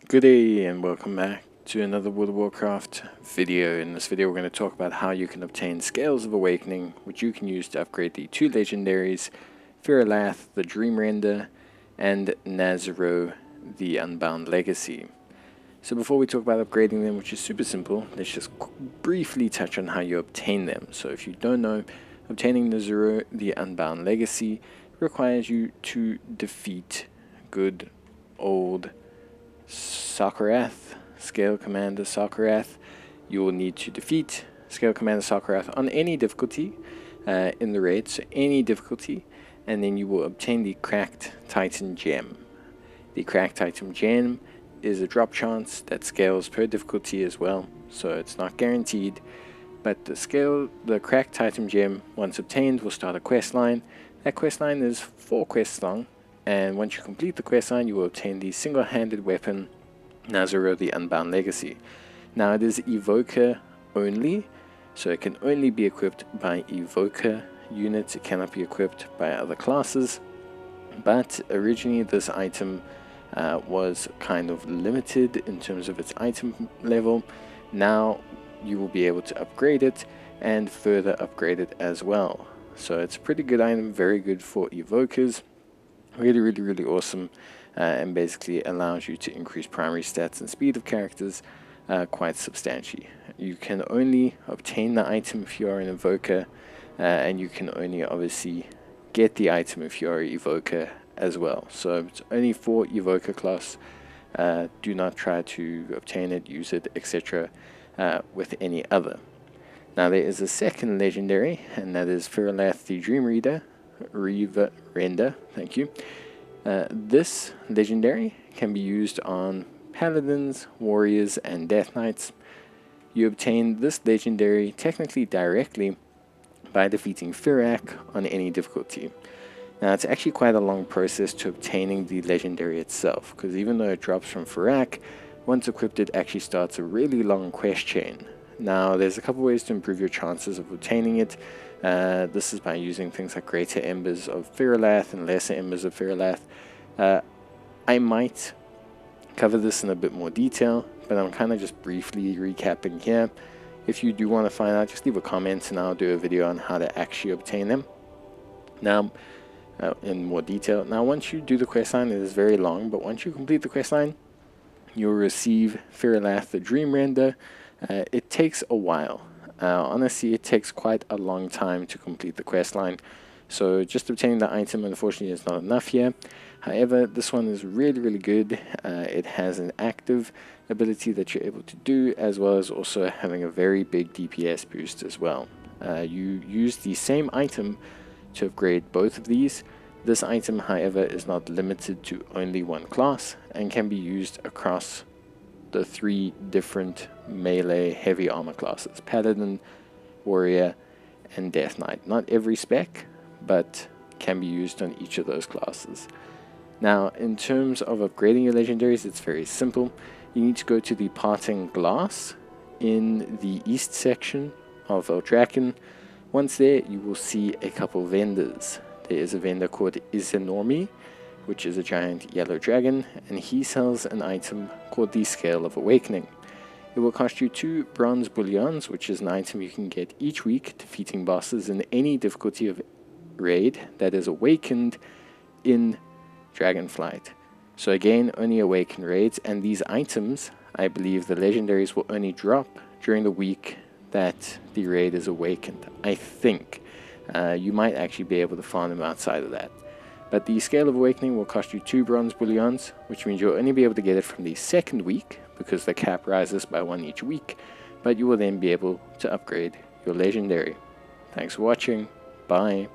Good day and welcome back to another World of Warcraft video. In this video we're going to talk about how you can obtain Scales of Awakening, which you can use to upgrade the two legendaries, Fyr'alath the Dreamrender and Nasz'uro the Unbound Legacy. So before we talk about upgrading them, which is super simple, let's just briefly touch on how you obtain them. So if you don't know, obtaining Nasz'uro the Unbound Legacy requires you to defeat good old Fyr'alath, Scale Commander Fyr'alath. You will need to defeat Scale Commander Fyr'alath on any difficulty in the raid, so any difficulty, and then you will obtain the Cracked Titan Gem. The Cracked Titan Gem is a drop chance that scales per difficulty as well, so it's not guaranteed, but the Cracked Titan Gem, once obtained, will start a quest line. That quest line is 4 quests long, and once you complete the quest line, you will obtain the single-handed weapon Nasz'uro the Unbound Legacy. Now it is evoker only, so it can only be equipped by evoker units. It cannot be equipped by other classes, but originally this item was kind of limited in terms of its item level. Now you will be able to upgrade it and further upgrade it as well. So it's a pretty good item, very good for evokers. Really awesome, and basically allows you to increase primary stats and speed of characters quite substantially. You can only obtain the item if you are an evoker, and you can only obviously get the item if you are an evoker as well. So it's only for evoker class. Do not try to obtain it, use it, etc. With any other. Now there is a second legendary, and that is Fyr'alath the Dreamrender. Thank you. This legendary can be used on paladins, warriors, and death knights. You obtain this legendary technically directly by defeating Fyr'alath on any difficulty. Now it's actually quite a long process to obtaining the legendary itself, because even though it drops from Fyr'alath, once equipped it actually starts a really long quest chain. Now there's a couple ways to improve your chances of obtaining it. This is by using things like greater embers of Fyr'alath and lesser embers of Fyr'alath. I might cover this in a bit more detail, but I'm kind of just briefly recapping here. If you do want to find out, just leave a comment and I'll do a video on how to actually obtain them. Now, in more detail. Now once you do the questline, it is very long, but once you complete the questline, you'll receive Fyr'alath the Dreamrender. It takes a while. Honestly, it takes quite a long time to complete the quest line, so just obtaining the item unfortunately is not enough here. However, this one is really good. It has an active ability that you're able to do, as well as also having a very big DPS boost as well. You use the same item to upgrade both of these. This item, however, is not limited to only one class and can be used across the 3 different melee heavy armor classes: paladin, warrior, and death knight. Not every spec, but can be used on each of those classes. Now in terms of upgrading your legendaries, it's very simple. You need to go to the Parting Glass in the east section of Eldraken. Once there, you will see a couple vendors. There is a vendor called Izenormi, which is a giant yellow dragon, and he sells an item called the Scale of Awakening. It will cost you 2 bronze bullions, which is an item you can get each week, defeating bosses in any difficulty of raid that is awakened in Dragonflight. So again, only awakened raids, and these items, I believe the legendaries will only drop during the week that the raid is awakened. I think you might actually be able to farm them outside of that. But the Scale of Awakening will cost you 2 bronze bullions, which means you'll only be able to get it from the second week, because the cap rises by 1 each week, but you will then be able to upgrade your legendary. Thanks for watching. Bye.